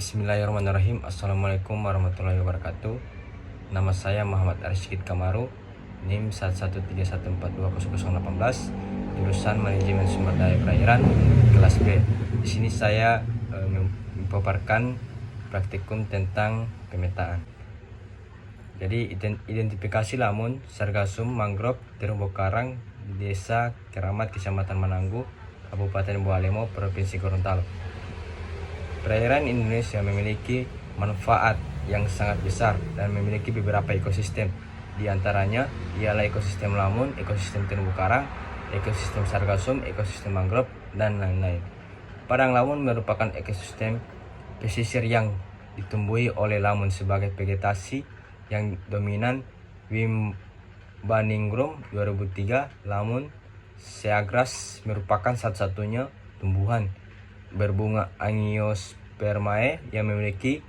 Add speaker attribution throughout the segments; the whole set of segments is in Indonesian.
Speaker 1: Bismillahirrahmanirrahim. Assalamualaikum warahmatullahi wabarakatuh. Nama saya Muhammad Arsyid Kamaru, NIM 113142018, jurusan Manajemen Sumber Daya Perairan, kelas B. Di sini saya memaparkan praktikum tentang pemetaan. Jadi identifikasi lamun, sargasum, mangrove, terumbu karang di Desa Keramat, Kecamatan Mananggu, Kabupaten Bualemo, Provinsi Gorontalo. Perairan Indonesia memiliki manfaat yang sangat besar dan memiliki beberapa ekosistem. Di antaranya ialah ekosistem lamun, ekosistem terumbu karang, ekosistem sargasum, ekosistem mangrove, dan lain-lain. Padang lamun merupakan ekosistem pesisir yang ditumbuhi oleh lamun sebagai vegetasi yang dominan. Wimbaningrum 2003, lamun seagras merupakan satu-satunya tumbuhan berbunga Angiospermae yang memiliki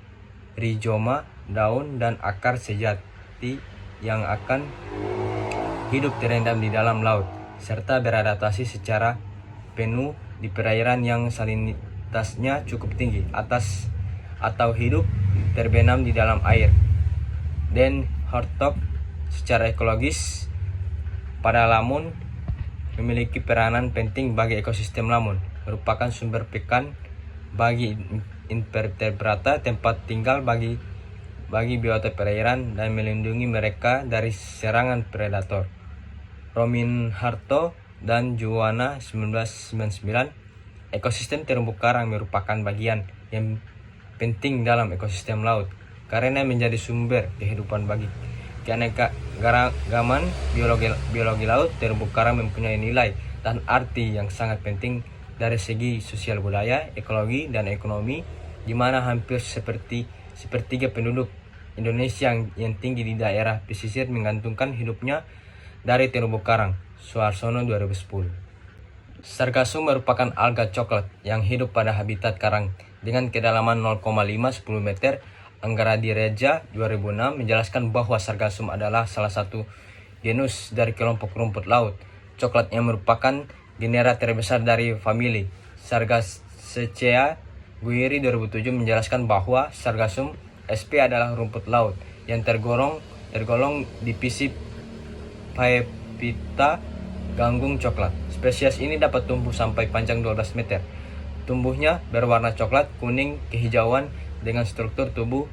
Speaker 1: rizoma, daun, dan akar sejati yang akan hidup terendam di dalam laut serta beradaptasi secara penuh di perairan yang salinitasnya cukup tinggi atas atau hidup terbenam di dalam air. Dan Hartog secara ekologis pada lamun memiliki peranan penting bagi ekosistem lamun, merupakan sumber pakan bagi invertebrata, tempat tinggal bagi biota perairan, dan melindungi mereka dari serangan predator. Romin Harto dan Juwana 1999, ekosistem terumbu karang merupakan bagian yang penting dalam ekosistem laut karena menjadi sumber kehidupan bagi keanekaragaman biologi laut. Terumbu karang mempunyai nilai dan arti yang sangat penting dari segi sosial, budaya, ekologi, dan ekonomi, di mana hampir sepertiga penduduk Indonesia yang tinggi di daerah pesisir menggantungkan hidupnya dari terumbu karang. Suarsono 2010. Sargasum merupakan alga coklat yang hidup pada habitat karang dengan kedalaman 0,5-10 meter. Anggaradi Reja 2006 menjelaskan bahwa sargasum adalah salah satu genus dari kelompok rumput laut coklat yang merupakan genera terbesar dari famili Sargassea. Guiri 2007 menjelaskan bahwa sargasum sp adalah rumput laut yang tergolong divisi Phaeophyta ganggung coklat. Spesies ini dapat tumbuh sampai panjang 12 meter. Tumbuhnya berwarna coklat kuning kehijauan dengan struktur tubuh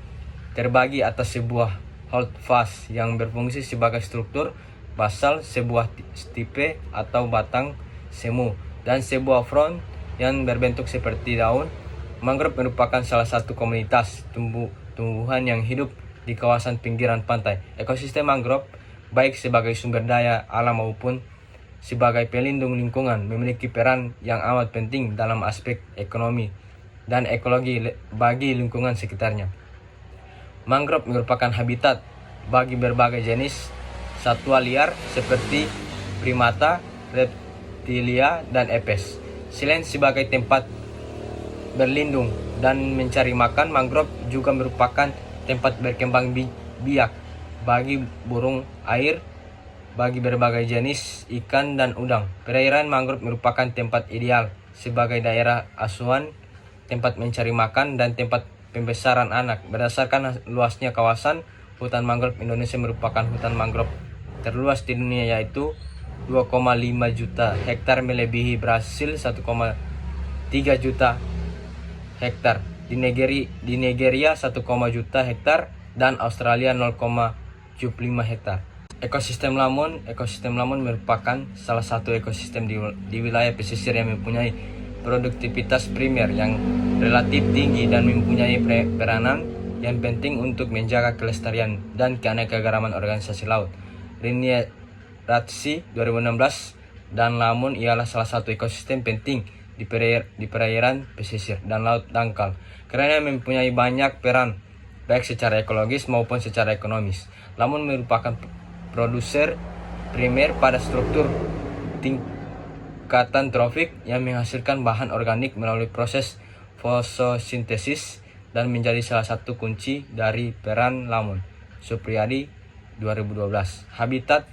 Speaker 1: terbagi atas sebuah holdfast yang berfungsi sebagai struktur basal, sebuah stipe atau batang semu, dan sebuah front yang berbentuk seperti daun. Mangrove merupakan salah satu komunitas tumbuhan yang hidup di kawasan pinggiran pantai. Ekosistem mangrove, baik sebagai sumber daya alam maupun sebagai pelindung lingkungan, memiliki peran yang amat penting dalam aspek ekonomi dan ekologi bagi lingkungan sekitarnya. Mangrove merupakan habitat bagi berbagai jenis satwa liar seperti primata, reptilia, dan apes. Selain sebagai tempat berlindung dan mencari makan, mangrove juga merupakan tempat berkembang biak bagi burung air, bagi berbagai jenis ikan dan udang. Perairan mangrove merupakan tempat ideal sebagai daerah asuhan, tempat mencari makan, dan tempat pembesaran anak. Berdasarkan luasnya kawasan hutan mangrove, Indonesia merupakan hutan mangrove terluas di dunia, yaitu 2,5 juta hektar, melebihi Brasil 1,3 juta hektar, di Nigeria 1, juta hektar, dan Australia 0,75 hektar. Ekosistem lamun merupakan salah satu ekosistem di wilayah pesisir yang mempunyai produktivitas primer yang relatif tinggi dan mempunyai peranan yang penting untuk menjaga kelestarian dan keanekaragaman organisasi laut. Rini Ratsi 2016, dan lamun ialah salah satu ekosistem penting di perairan pesisir dan laut dangkal karena mempunyai banyak peran baik secara ekologis maupun secara ekonomis. Lamun merupakan produser primer pada struktur tingkatan trofik yang menghasilkan bahan organik melalui proses fotosintesis dan menjadi salah satu kunci dari peran lamun. Supriyadi 2012. Habitat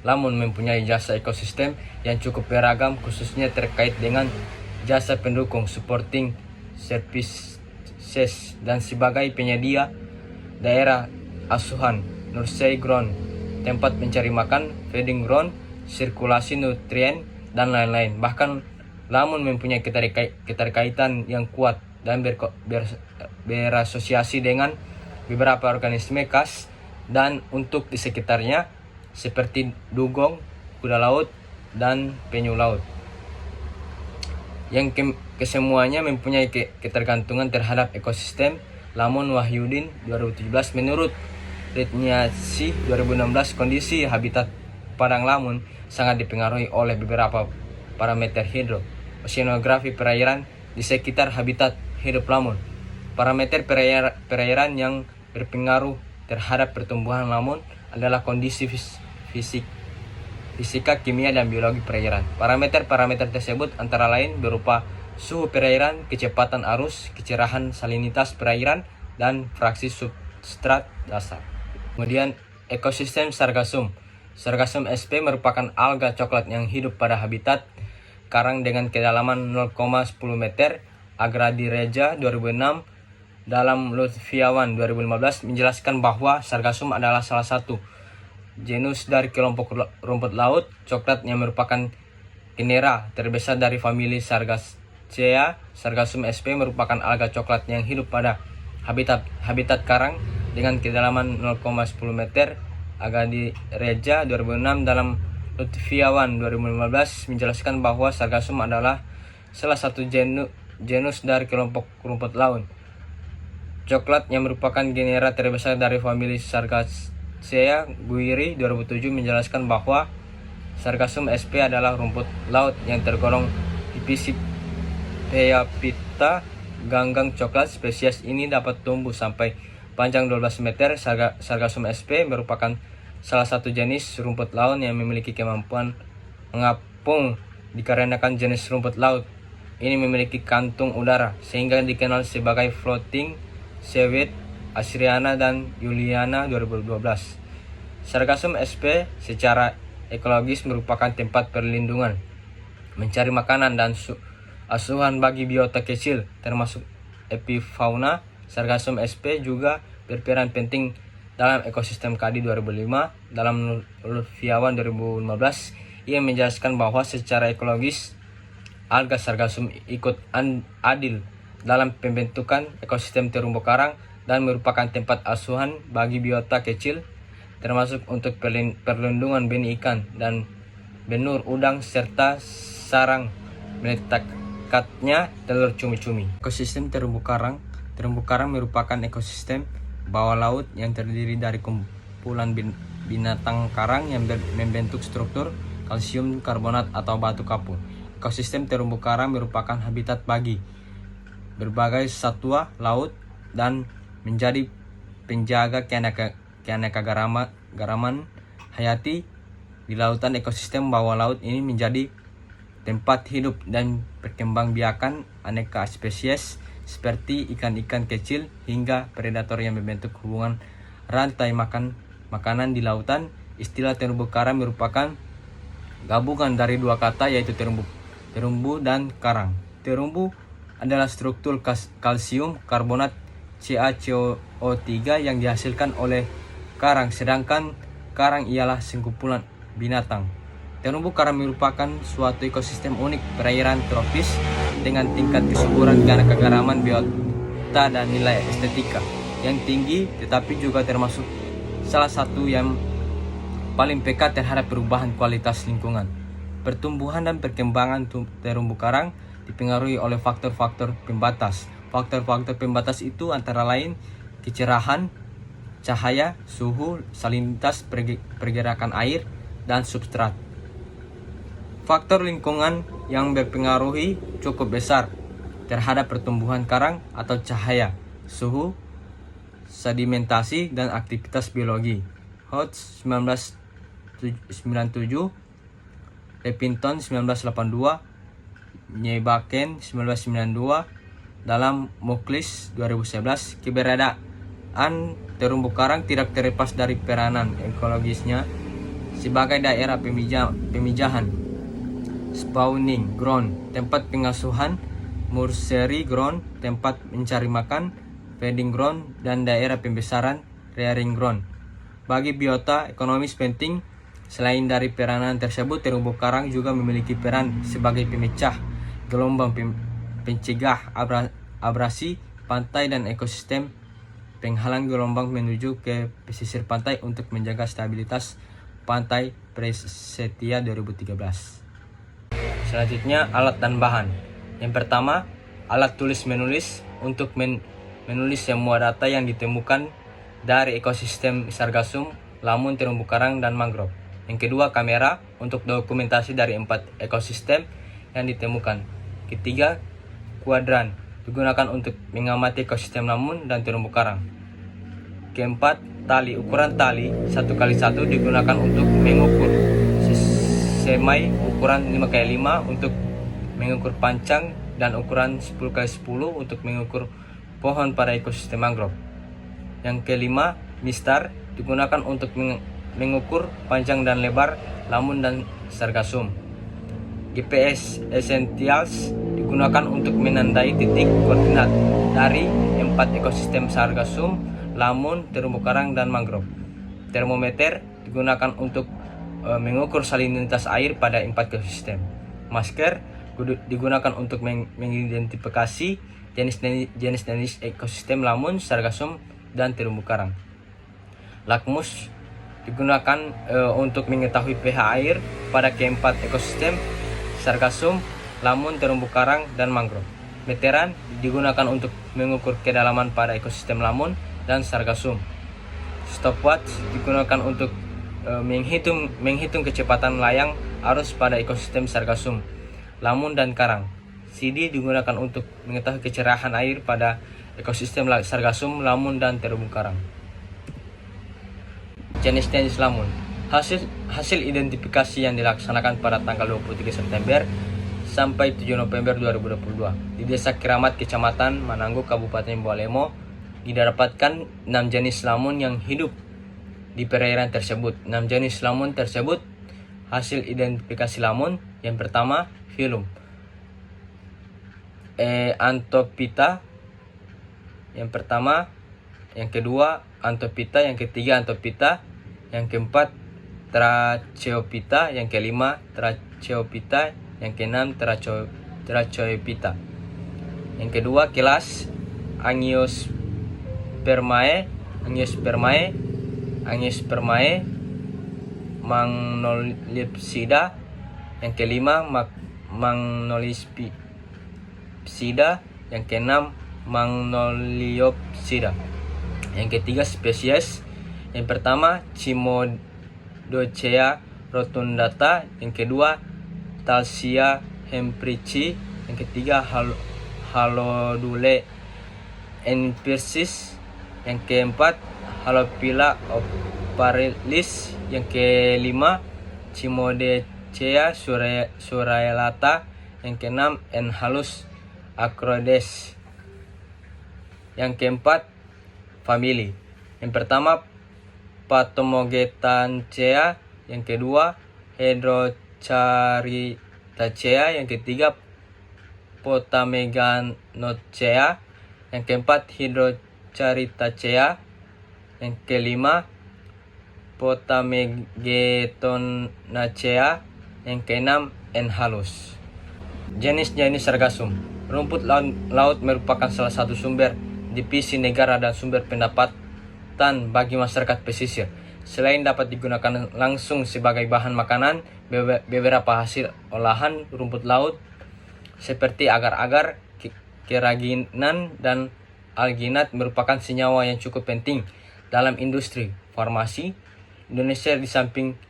Speaker 1: lamun mempunyai jasa ekosistem yang cukup beragam, khususnya terkait dengan jasa pendukung supporting SES dan sebagai penyedia daerah asuhan, nursery ground, tempat mencari makan, feeding ground, sirkulasi nutrien, dan lain-lain. Bahkan lamun mempunyai keterkaitan yang kuat dan berasosiasi dengan beberapa organisme khas dan untuk di sekitarnya seperti dugong, kuda laut, dan penyu laut. Yang kesemuanya mempunyai ketergantungan terhadap ekosistem. Lamun Wahyudin 2017 menurut Ritniasi 2016 kondisi habitat padang lamun sangat dipengaruhi oleh beberapa parameter hidro, oceanografi perairan di sekitar habitat hidup lamun. Parameter perairan yang berpengaruh terhadap pertumbuhan lamun adalah kondisi fisika, kimia, dan biologi perairan. Parameter-parameter tersebut antara lain berupa suhu perairan, kecepatan arus, kecerahan salinitas perairan, dan fraksi substrat dasar. Kemudian ekosistem sargassum. Sargassum sp merupakan alga coklat yang hidup pada habitat karang dengan kedalaman 0,10 meter. Agradi Reja 2006 dalam Lutfiawan 2015 menjelaskan bahwa sargassum adalah salah satu genus dari kelompok rumput laut coklat yang merupakan genera terbesar dari famili Sargaceae. Sargassum sp merupakan alga coklat yang hidup pada habitat karang dengan kedalaman 0,10 meter. Agradi Reja 2006 dalam Lutfiawan 2015 menjelaskan bahwa sargassum adalah salah satu genus dari kelompok rumput laut coklat yang merupakan genera terbesar dari famili Sargaceae. Guiri 2007 menjelaskan bahwa Sargassum sp adalah rumput laut yang tergolong divisi Phaeophyta ganggang coklat. Spesies ini dapat tumbuh sampai panjang 12 meter. Sargassum sp merupakan salah satu jenis rumput laut yang memiliki kemampuan mengapung. Dikarenakan jenis rumput laut ini memiliki kantung udara sehingga dikenal sebagai floating seaweed. Asriana dan Yuliana 2012. Sargassum sp secara ekologis merupakan tempat perlindungan, mencari makanan dan asuhan bagi biota kecil termasuk epifauna. Sargassum sp juga berperan penting dalam ekosistem KADI 2005. Dalam Lutfiawan 2015 ia menjelaskan bahwa secara ekologis alga sargassum ikut adil dalam pembentukan ekosistem terumbu karang dan merupakan tempat asuhan bagi biota kecil termasuk untuk perlindungan benih ikan dan benur udang serta sarang meletakkannya telur cumi-cumi. Ekosistem terumbu karang. Terumbu karang merupakan ekosistem bawah laut yang terdiri dari kumpulan binatang karang yang membentuk struktur kalsium karbonat atau batu kapur. Ekosistem terumbu karang merupakan habitat bagi berbagai satwa laut dan menjadi penjaga keanekaragaman hayati di lautan. Ekosistem bawah laut ini menjadi tempat hidup dan perkembangbiakan aneka spesies seperti ikan-ikan kecil hingga predator yang membentuk hubungan rantai makanan di lautan. Istilah terumbu karang merupakan gabungan dari dua kata yaitu terumbu dan karang. Terumbu adalah struktur kalsium karbonat CaCO3 yang dihasilkan oleh karang, sedangkan karang ialah sekumpulan binatang. Terumbu karang merupakan suatu ekosistem unik perairan tropis dengan tingkat kesuburan keanekaragaman biota dan nilai estetika yang tinggi, tetapi juga termasuk salah satu yang paling peka terhadap perubahan kualitas lingkungan. Pertumbuhan dan perkembangan terumbu karang dipengaruhi oleh faktor-faktor pembatas. Faktor-faktor pembatas itu antara lain kecerahan cahaya, suhu, salinitas, pergerakan air, dan substrat. Faktor lingkungan yang berpengaruhi cukup besar terhadap pertumbuhan karang atau cahaya, suhu, sedimentasi, dan aktivitas biologi. Hodge 1997, Levington 1982, Nyebaken 1992, dalam Muklis 2011. Keberadaan terumbu karang tidak terlepas dari peranan ekologisnya sebagai daerah pemijahan, spawning ground, tempat pengasuhan, nursery ground, tempat mencari makan, feeding ground, dan daerah pembesaran rearing ground. Bagi biota ekonomis penting, selain dari peranan tersebut, terumbu karang juga memiliki peran sebagai pemecah gelombang, pencegah abrasi pantai, dan ekosistem penghalang gelombang menuju ke pesisir pantai untuk menjaga stabilitas pantai Prasetya 2013. Selanjutnya, alat dan bahan. Yang pertama, alat tulis menulis untuk menulis semua data yang ditemukan dari ekosistem sargasum, lamun, terumbu karang, dan mangrove. Yang kedua, kamera untuk dokumentasi dari 4 ekosistem yang ditemukan. Ketiga, kuadran digunakan untuk mengamati ekosistem lamun dan terumbu karang. Keempat, tali. Ukuran tali 1x1 digunakan untuk mengukur semai ukuran 5x5 untuk mengukur pancang, dan ukuran 10x10 untuk mengukur pohon pada ekosistem mangrove. Yang kelima, mistar digunakan untuk mengukur panjang dan lebar lamun dan sargasum. GPS Essentials digunakan untuk menandai titik koordinat dari 4 ekosistem sargasum, lamun, terumbu karang, dan mangrove. Termometer digunakan untuk mengukur salinitas air pada 4 ekosistem. Masker digunakan untuk mengidentifikasi jenis ekosistem lamun, sargasum, dan terumbu karang. Lakmus digunakan untuk mengetahui pH air pada keempat ekosistem sargasum, lamun, terumbu karang, dan mangrove. Meteran digunakan untuk mengukur kedalaman pada ekosistem lamun dan sargasum. Stopwatch digunakan untuk menghitung kecepatan layang arus pada ekosistem sargasum, lamun, dan karang. CD digunakan untuk mengetahui kecerahan air pada ekosistem sargasum, lamun, dan terumbu karang. Jenis-jenis lamun. Hasil identifikasi yang dilaksanakan pada tanggal 23 September sampai 7 November 2022 di Desa Keramat, Kecamatan Manangu, Kabupaten Bualemo, didapatkan 6 jenis lamun yang hidup di perairan tersebut. 6 jenis lamun tersebut hasil identifikasi lamun. Yang pertama, filum Anthophita. Yang kedua, Anthophita. Yang ketiga, Anthophita. Yang keempat, Tracheophyta. Yang kelima, Tracheophyta. Yang keenam, Tracheophyta. Yang kedua, kelas Angiospermae, Magnolepsida. Yang kelima, Magnolepsida. Yang keenam, Magnoliopsida. Yang ketiga, spesies. Yang pertama, Cimodocea rotundata. Yang kedua, Thalassia hemprici. Yang ketiga, Halodule enpirsis. Yang keempat, Halophila oparilis. Yang kelima, Cimodocea suraelata. Yang keenam, Enhalus acroides. Yang keempat, famili. Yang pertama, Patomogethancea. Yang kedua, Hydrocharitacea. Yang ketiga, Potameganocea. Yang keempat, Hydrocharitacea. Yang kelima, Potamegetonacea. Yang keenam, Enhalus. Jenis-jenis sargasum. Rumput laut merupakan salah satu sumber divisi negara dan sumber pendapatan bagi masyarakat pesisir. Selain dapat digunakan langsung sebagai bahan makanan, beberapa hasil olahan rumput laut seperti agar-agar, keraginan, dan alginat merupakan senyawa yang cukup penting dalam industri farmasi. Indonesia di samping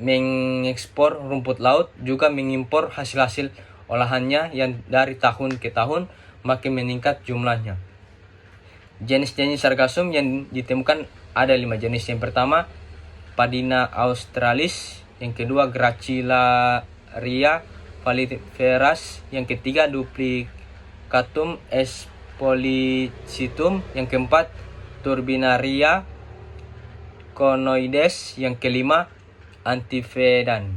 Speaker 1: mengekspor rumput laut juga mengimpor hasil-hasil olahannya yang dari tahun ke tahun makin meningkat jumlahnya. Jenis-jenis sargasum yang ditemukan ada 5 jenis. Yang pertama, Padina australis. Yang kedua, Gracilaria faliferas. Yang ketiga, Duplicatum espolicitum. Yang keempat, Turbinaria conoides. Yang kelima, Antivedan.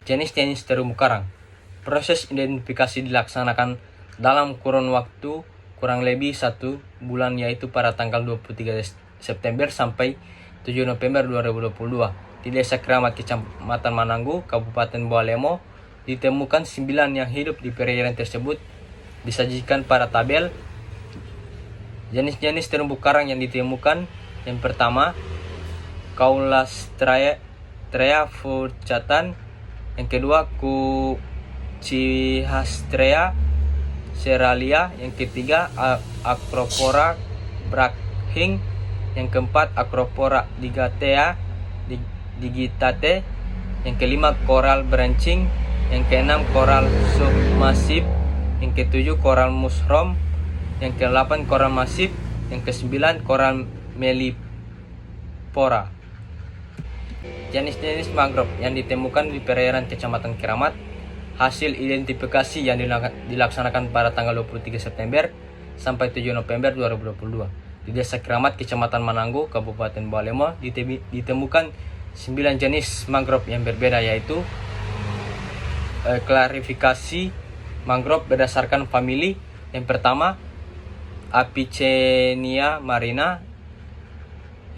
Speaker 1: Jenis-jenis terumbu karang. Proses identifikasi dilaksanakan dalam kurun waktu kurang lebih 1 bulan, yaitu pada tanggal 23 September sampai 7 November 2022 di Desa Keramat, Kecamatan Mananggu, Kabupaten Bawalemo. Ditemukan 9 yang hidup di perairan tersebut. Disajikan pada tabel jenis-jenis terumbu karang yang ditemukan. Yang pertama, Caulastrea furcatan. Yang kedua, Kuchihastrea seralia. Yang ketiga, Acropora braching. Yang keempat, Acropora digitate. Yang kelima, Coral branching. Yang keenam, Coral submassif. Yang ketujuh, Coral mushroom. Yang ke-8, Coral massif. Yang ke-9, Coral melipora. Jenis-jenis mangrove yang ditemukan di perairan Kecamatan Keramat. Hasil identifikasi yang dilaksanakan pada tanggal 23 September sampai 7 November 2022 di Desa Keramat, Kecamatan Mananggu, Kabupaten Bawalemo, ditemukan 9 jenis mangrove yang berbeda, yaitu klarifikasi mangrove berdasarkan famili. Yang pertama, Apichenia marina.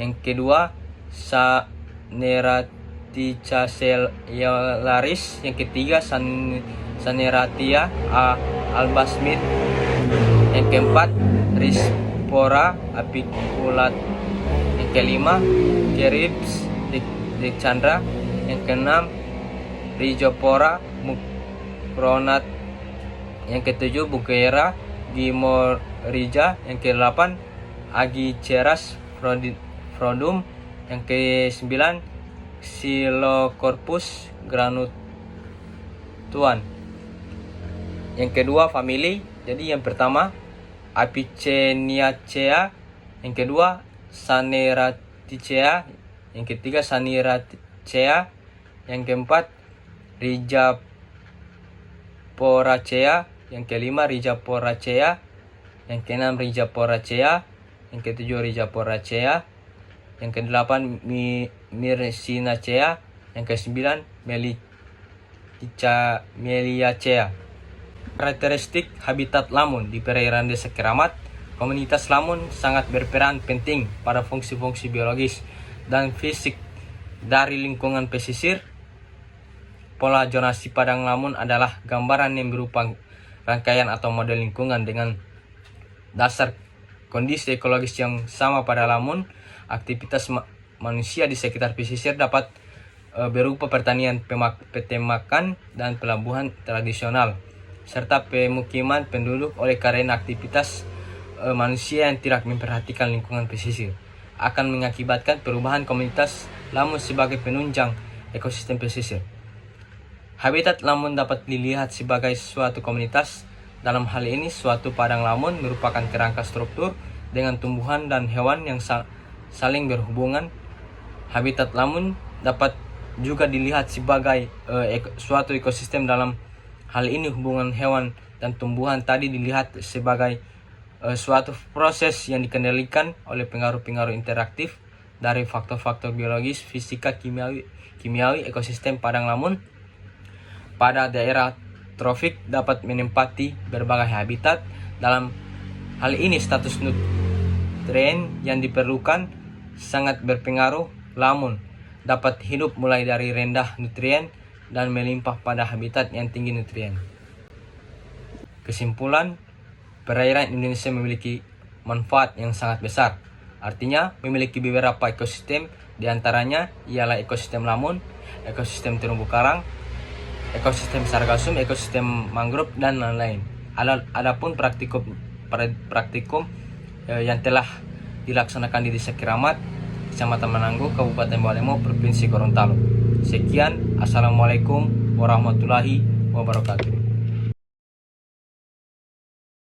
Speaker 1: Yang kedua, Saneraticacellaris. Yang ketiga, Saneratia albasmith. Yang keempat, Rhizophora apiculata. Yang kelima, Charybdis decandra. Yang keenam, Rhizophora mucronata. Yang ketujuh, Bougueria gimorrhiza. Yang ke-8, Agiceras frodum. Yang ke-9, Xylocorpus granutuan. Yang kedua, famili. Jadi yang pertama, Apicheniacea. Yang kedua, Saneraticea. Yang ketiga, Saneraticea. Yang keempat, Rhizoporacea. Yang kelima, Rhizoporacea. Yang keenam, Rhizoporacea. Yang ketujuh, Rhizoporacea. Yang ke-8, Myrcinacea. Yang ke-9, Meliacea. Karakteristik habitat lamun di perairan Desa Keramat. Komunitas lamun sangat berperan penting pada fungsi-fungsi biologis dan fisik dari lingkungan pesisir. Pola zonasi padang lamun adalah gambaran yang berupa rangkaian atau model lingkungan dengan dasar kondisi ekologis yang sama pada lamun. Aktivitas manusia di sekitar pesisir dapat berupa pertanian, peternakan, dan pelabuhan tradisional, serta pemukiman penduduk. Oleh karena aktivitas manusia yang tidak memperhatikan lingkungan pesisir akan mengakibatkan perubahan komunitas lamun sebagai penunjang ekosistem pesisir. Habitat lamun dapat dilihat sebagai suatu komunitas. Dalam hal ini, suatu padang lamun merupakan kerangka struktur dengan tumbuhan dan hewan yang saling berhubungan. Habitat lamun dapat juga dilihat sebagai suatu ekosistem. Dalam hal ini, hubungan hewan dan tumbuhan tadi dilihat sebagai suatu proses yang dikendalikan oleh pengaruh-pengaruh interaktif dari faktor-faktor biologis, fisika, kimiawi. Ekosistem padang lamun pada daerah trofik dapat menempati berbagai habitat. Dalam hal ini, status nutrien yang diperlukan sangat berpengaruh. Lamun dapat hidup mulai dari rendah nutrien dan melimpah pada habitat yang tinggi nutrien. Kesimpulan, perairan Indonesia memiliki manfaat yang sangat besar. Artinya, memiliki beberapa ekosistem, diantaranya ialah ekosistem lamun, ekosistem terumbu karang, ekosistem sargassum, ekosistem mangrove, dan lain-lain. Adapun praktikum yang telah dilaksanakan di Desa Keramat, Kecamatan Mananggu, Kabupaten Bawalemo, Provinsi Gorontalo. Sekian, assalamualaikum warahmatullahi wabarakatuh.